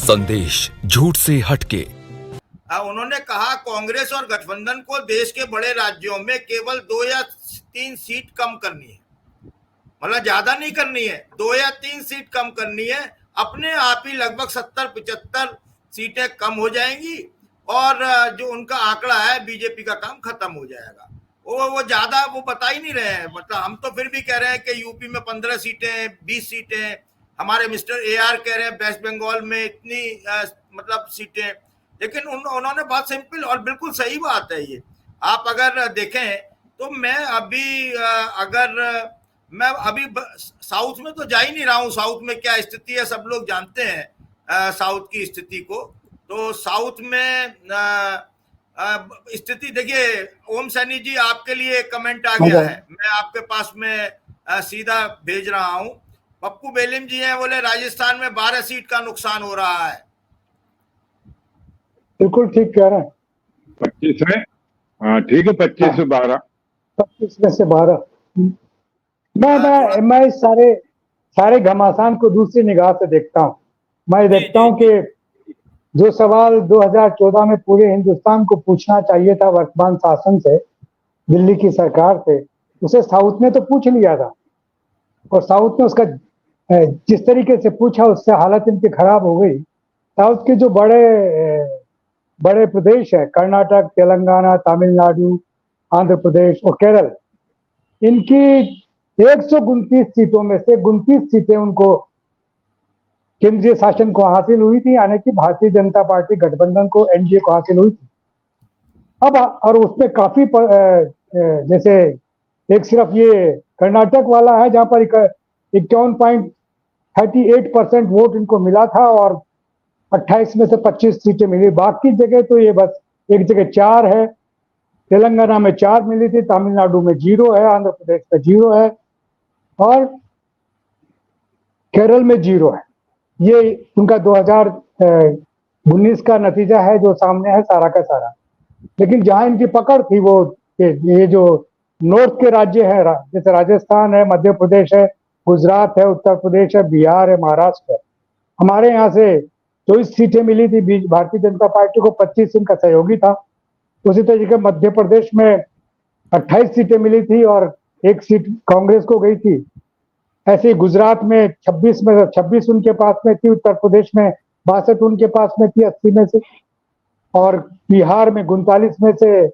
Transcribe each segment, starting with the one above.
संदेश झूठ से हटके। उन्होंने कहा कांग्रेस और गठबंधन को देश के बड़े राज्यों में केवल 2 या 3 सीट कम करनी है, मतलब ज्यादा नहीं करनी है, 2 या 3 सीट कम करनी है। अपने आप ही लगभग 70-75 सीटें कम हो जाएंगी और जो उनका आंकड़ा है बीजेपी का काम खत्म हो जाएगा। वो ज्यादा वो बता ही नहीं रहे हैं। मतलब हम तो फिर भी कह रहे हैं कि यूपी में 15 सीटें 20 सीटें, हमारे मिस्टर AR कह रहे हैं वेस्ट बंगाल में इतनी मतलब सीटें, लेकिन उन्होंने बहुत सिंपल और बिल्कुल सही बात है ये। आप अगर देखें तो मैं अभी साउथ में तो जा ही नहीं रहा हूँ। साउथ में क्या स्थिति है सब लोग जानते हैं, साउथ की स्थिति को। तो साउथ में स्थिति देखिए, ओम सैनी जी आपके लिए कमेंट आ गया है, मैं आपके पास में सीधा भेज रहा हूँ। पप्पू बेलिम जी हैं, बोले राजस्थान में 12 सीट का नुकसान हो रहा है। बिल्कुल ठीक कह रहे हैं। 25 है, हाँ ठीक है, 25 से 12, 25 में से 12। मैं इस सारे घमासान को दूसरी निगाह से देखता हूँ। मैं देखता हूँ कि जो सवाल 2014 में पूरे हिंदुस्तान को पूछना चाहिए था वर्तमान शासन से, दिल्ली की सरकार से, उसे साउथ ने तो पूछ लिया था। और साउथ ने उसका जिस तरीके से पूछा उससे हालत इनकी खराब हो गई। साउथ के जो बड़े प्रदेश है, कर्नाटक, तेलंगाना, तमिलनाडु, आंध्र प्रदेश और केरल, इनकी 129 सीटों में से 29 सीटें उनको केंद्रीय शासन को हासिल हुई थी, यानी कि भारतीय जनता पार्टी गठबंधन को, NDA को हासिल हुई थी। अब और उसमें काफी जैसे एक सिर्फ ये कर्नाटक वाला है जहां पर 51.38% वोट इनको मिला था और 28 में से 25 सीटें मिली। बाकी जगह तो ये बस एक जगह 4 है, तेलंगाना में 4 मिली थी, तमिलनाडु में 0 है, आंध्र प्रदेश में 0 है और केरल में 0 है। ये उनका 2019 का नतीजा है जो सामने है सारा का सारा। लेकिन जहां इनकी पकड़ थी वो ये जो नॉर्थ के राज्य है, जैसे राजस्थान है, मध्य प्रदेश है, गुजरात है, उत्तर प्रदेश है, बिहार है, महाराष्ट्र है। हमारे यहाँ से 24 सीटें मिली थी भारतीय जनता पार्टी को, 25 इनका सहयोगी था। उसी तरीके मध्य प्रदेश में 28 सीटें मिली थी और 1 सीट कांग्रेस को गई थी। ऐसे ही गुजरात में 26 में 26 उनके पास में थी, उत्तर प्रदेश में 62 उनके पास में थी 80 में से, और बिहार में 39 में से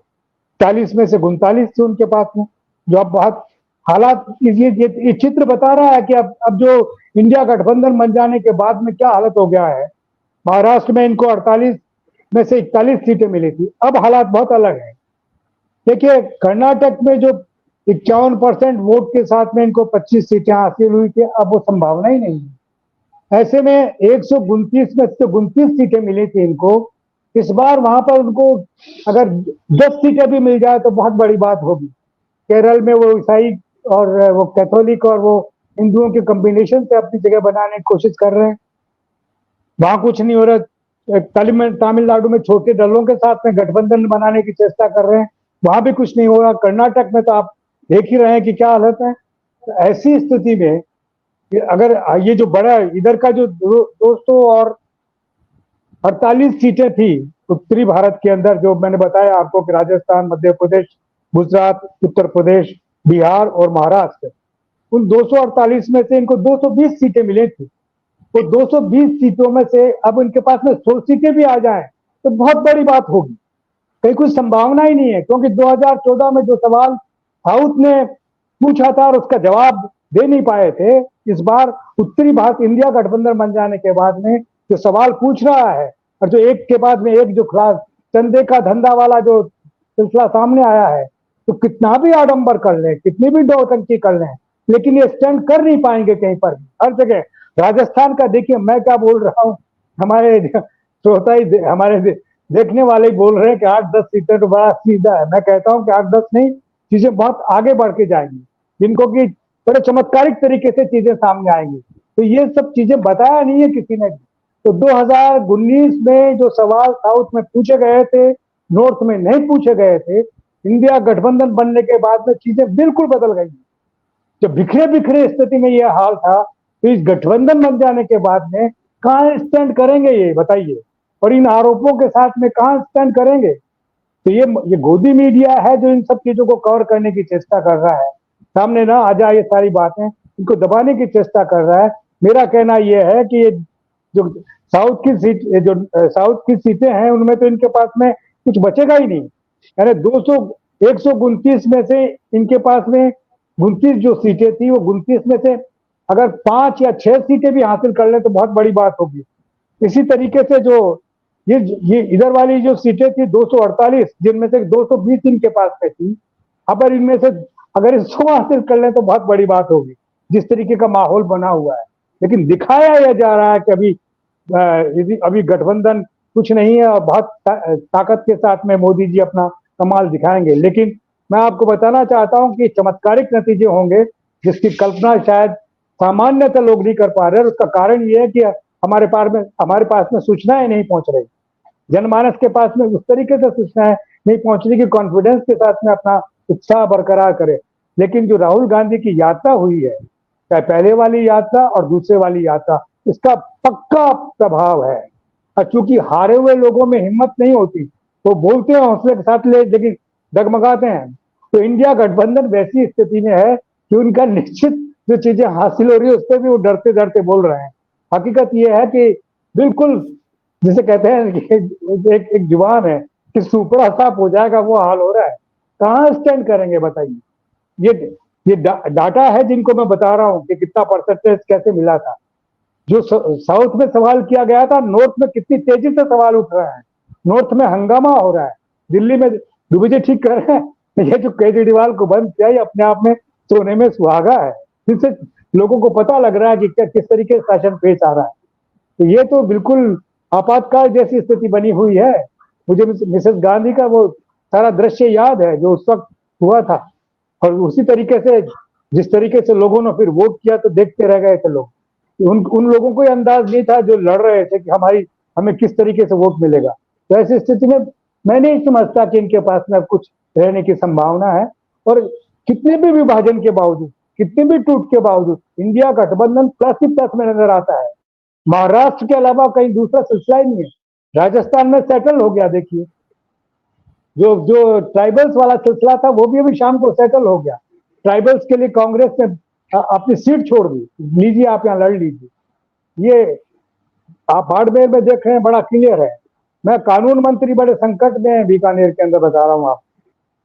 40 में से 39 थी उनके पास में। जो अब बहुत हालात ये चित्र बता रहा है कि अब जो इंडिया गठबंधन बन जाने के बाद में क्या हालत हो गया है। महाराष्ट्र में इनको 48 में से 41 सीटें मिली थी, अब हालात बहुत अलग है। देखिए कर्नाटक में जो 51% वोट के साथ में इनको 25 सीटें हासिल हुई थी, अब वो संभावना ही नहीं है। ऐसे में 129 में से 29 सीटें मिली थी इनको। इस बार वहां पर उनको अगर 10 सीटें भी मिल जाए तो बहुत बड़ी बात होगी। केरल में वो ईसाई और वो कैथोलिक और वो हिंदुओं के कॉम्बिनेशन से अपनी जगह बनाने की कोशिश कर रहे हैं, वहां कुछ नहीं हो रहा। तमिलनाडु में छोटे दलों के साथ में गठबंधन बनाने की चेष्टा कर रहे हैं, वहां भी कुछ नहीं हो रहा। कर्नाटक में तो आप देख ही रहे हैं कि क्या हालत है। तो ऐसी स्थिति में अगर ये जो बड़ा इधर का जो 248 सीटें थी उत्तरी भारत के अंदर, जो मैंने बताया आपको कि राजस्थान, मध्य प्रदेश, गुजरात, उत्तर प्रदेश, बिहार और महाराष्ट्र, उन 248 में से इनको 220 सीटें मिली थी। तो 220 सीटों में से अब इनके पास में 100 सीटें भी आ जाएं तो बहुत बड़ी बात होगी। कहीं कुछ संभावना ही नहीं है, क्योंकि 2014 में जो सवाल साउथ ने पूछा था और उसका जवाब दे नहीं पाए थे, इस बार उत्तरी भारत इंडिया गठबंधन बन जाने के बाद में जो सवाल पूछ रहा है और जो एक के बाद में एक जो खिलाफ चंदे का धंधा वाला जो सिलसिला सामने आया है, तो कितना भी आडंबर कर लें, कितनी भी नौटंकी कर लें, लेकिन ये स्टैंड कर नहीं पाएंगे कहीं पर भी, हर जगह। राजस्थान का देखिए, मैं क्या बोल रहा हूँ, हमारे श्रोता ही हमारे देखने वाले ही बोल रहे हैं कि 8-10 सीटें तो बड़ा सीधा है। मैं कहता हूँ कि 8-10 नहीं, चीजें बहुत आगे बढ़ के जाएंगी, जिनको कि बड़े चमत्कारिक तरीके से चीजें सामने आएंगी। तो ये सब चीजें बताया नहीं है किसी ने भी। तो 2019 में जो सवाल साउथ में पूछे गए थे, नॉर्थ में नहीं पूछे गए थे, इंडिया गठबंधन बनने के बाद में चीजें बिल्कुल बदल गई। जब बिखरे बिखरे स्थिति में यह हाल था, तो इस गठबंधन बन जाने के बाद में कहां स्टैंड करेंगे ये बताइए, और इन आरोपों के साथ में कहां स्टैंड करेंगे। तो ये गोदी मीडिया है जो इन सब चीजों को कवर करने की चेष्टा कर रहा है, सामने ना आ जाए ये सारी बातें, इनको दबाने की चेष्टा कर रहा है। मेरा कहना यह है कि ये जो साउथ की सीटें हैं उनमें तो इनके पास में कुछ बचेगा ही नहीं। यानी 129 में से इनके पास में 29 जो सीटें थी, वो 29 में से अगर 5 या 6 सीटें भी हासिल कर ले तो बहुत बड़ी बात होगी। इसी तरीके से जो ये इधर वाली जो सीटें थी 248, जिनमें से 220 इनके पास में थी, अगर इनमें से अगर 100 हासिल कर ले तो बहुत बड़ी बात होगी, जिस तरीके का माहौल बना हुआ है। लेकिन दिखाया यह जा रहा है कि अभी गठबंधन कुछ नहीं है और बहुत ताकत के साथ में मोदी जी अपना कमाल दिखाएंगे। लेकिन मैं आपको बताना चाहता हूं कि चमत्कारिक नतीजे होंगे जिसकी कल्पना शायद सामान्यतः लोग नहीं कर पा रहे। उसका कारण यह है कि हमारे पास में सूचनाएं नहीं पहुंच रही, जनमानस के पास में उस तरीके से सूचनाएं नहीं पहुंच रही कि कॉन्फिडेंस के साथ में अपना उत्साह बरकरार करे। लेकिन जो राहुल गांधी की यात्रा हुई है, चाहे पहले वाली यात्रा और दूसरे वाली यात्रा, इसका पक्का प्रभाव है। और चूंकि हारे हुए लोगों में हिम्मत नहीं होती, वो बोलते हैं हौसले के साथ, लेकिन डगमगाते हैं। तो इंडिया गठबंधन वैसी स्थिति में है कि उनका निश्चित जो चीजें हासिल हो रही है उस पर भी वो डरते डरते बोल रहे हैं। हकीकत यह है कि बिल्कुल जिसे कहते हैं कि एक जुबान है कि सुपड़ा साफ हो जाएगा, वो हाल हो रहा है। कहाँ स्टैंड करेंगे बताइए। ये डाटा है जिनको मैं बता रहा हूं कि कितना परसेंटेज कैसे मिला था। जो साउथ में सवाल किया गया था, नॉर्थ में कितनी तेजी से सवाल उठ रहा है, नॉर्थ में हंगामा हो रहा है। दिल्ली में दुबे जी ठीक कर रहे हैं, ये जो केजरीवाल को बंद किया ये अपने आप में सोने में सुहागा है, जिससे लोगों को पता लग रहा है कि किस तरीके से शासन पेश आ रहा है। तो ये तो बिल्कुल आपातकाल जैसी स्थिति बनी हुई है। मुझे मिसेस गांधी का वो सारा दृश्य याद है जो उस वक्त हुआ था, और उसी तरीके से जिस तरीके से लोगों ने फिर वोट किया तो देखते रह गए थे लोग। उन लोगों को अंदाज नहीं था जो लड़ रहे थे कि हमें किस तरीके से वोट मिलेगा। तो ऐसी स्थिति में मैं नहीं समझता कि इनके पास में कुछ रहने की संभावना है। और कितने भी विभाजन के बावजूद, कितने भी टूट के बावजूद, इंडिया गठबंधन प्लस ही प्लस में नजर आता है। महाराष्ट्र के अलावा कहीं दूसरा सिलसिला ही नहीं है। राजस्थान में सेटल हो गया, देखिए जो ट्राइबल्स वाला सिलसिला था वो भी अभी शाम को सेटल हो गया। ट्राइबल्स के लिए कांग्रेस ने अपनी सीट छोड़ दी, लीजिए आप यहाँ लड़ लीजिए। ये आप बाड़मेर में देख रहे हैं, बड़ा क्लियर है। मैं कानून मंत्री बड़े संकट में है बीकानेर के अंदर, बता रहा हूँ आप।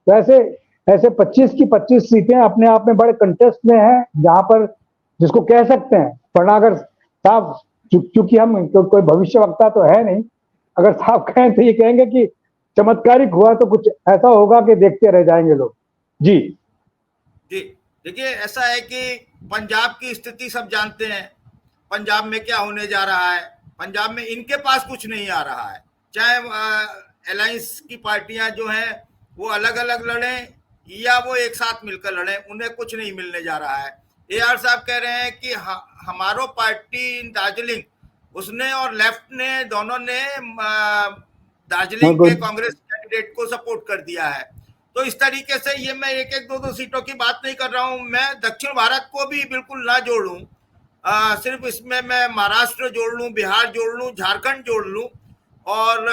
तो ऐसे 25 की 25 सीटें अपने आप में बड़े कंटेस्ट में हैं, जहां पर जिसको कह सकते हैं, वरना अगर साहब चूंकि हम कोई भविष्य वक्ता तो है नहीं, अगर साहब कहें तो ये कहेंगे कि चमत्कारिक हुआ तो कुछ ऐसा होगा कि देखते रह जाएंगे लोग। जी जी देखिए, ऐसा है कि पंजाब की स्थिति सब जानते हैं। पंजाब में क्या होने जा रहा है, पंजाब में इनके पास कुछ नहीं आ रहा है। चाहे अलायंस की पार्टियां जो हैं वो अलग अलग लड़ें या वो एक साथ मिलकर लड़ें, उन्हें कुछ नहीं मिलने जा रहा है। AR साहब कह रहे हैं कि हमारो पार्टी इन दार्जिलिंग, उसने और लेफ्ट ने दोनों ने दार्जिलिंग के कांग्रेस कैंडिडेट को सपोर्ट कर दिया है। तो इस तरीके से ये मैं एक एक दो सीटों की बात नहीं कर रहा हूं, मैं दक्षिण भारत को भी बिल्कुल ना जोड़ूं, सिर्फ इसमें मैं महाराष्ट्र जोड़ लूं, बिहार जोड़ लूं, झारखंड जोड़ लूं, और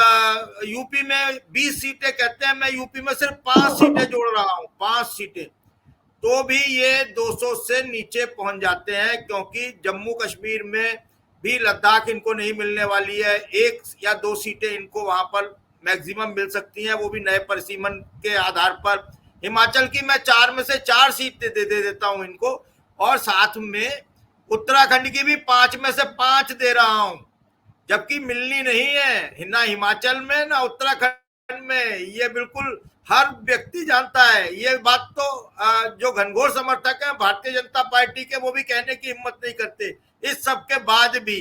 यूपी में 20 सीटें कहते हैं, मैं यूपी में सिर्फ 5 सीटें जोड़ रहा हूं, 5 सीटें, तो भी ये 200 से नीचे पहुंच जाते हैं। क्योंकि जम्मू कश्मीर में भी लद्दाख इनको नहीं मिलने वाली है, 1 या 2 सीटें इनको वहां पर मैक्सिमम मिल सकती हैं, वो भी नए परिसीमन के आधार पर। हिमाचल की मैं 4 में से 4 सीटें दे देता हूं इनको, और साथ में उत्तराखंड की भी 5 में से 5 दे रहा हूं, जबकि मिलनी नहीं है ना हिमाचल में ना उत्तराखंड में। ये बिल्कुल हर व्यक्ति जानता है ये बात। तो जो घनघोर समर्थक हैं भारतीय जनता पार्टी के, वो भी कहने की हिम्मत नहीं करते। इस सब के बाद भी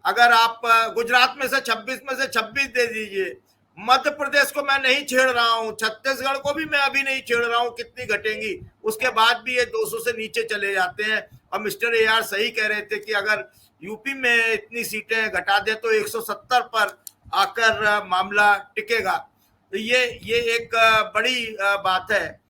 अगर आप गुजरात में से 26 में से 26 दे दीजिए, मध्य प्रदेश को मैं नहीं छेड़ रहा हूं, छत्तीसगढ़ को भी मैं अभी नहीं छेड़ रहा हूं, कितनी घटेंगी, उसके बाद भी ये 200 से नीचे चले जाते हैं। और मिस्टर AR सही कह रहे थे कि अगर यूपी में इतनी सीटें घटा दे तो 170 पर आकर मामला टिकेगा। तो ये एक बड़ी बात है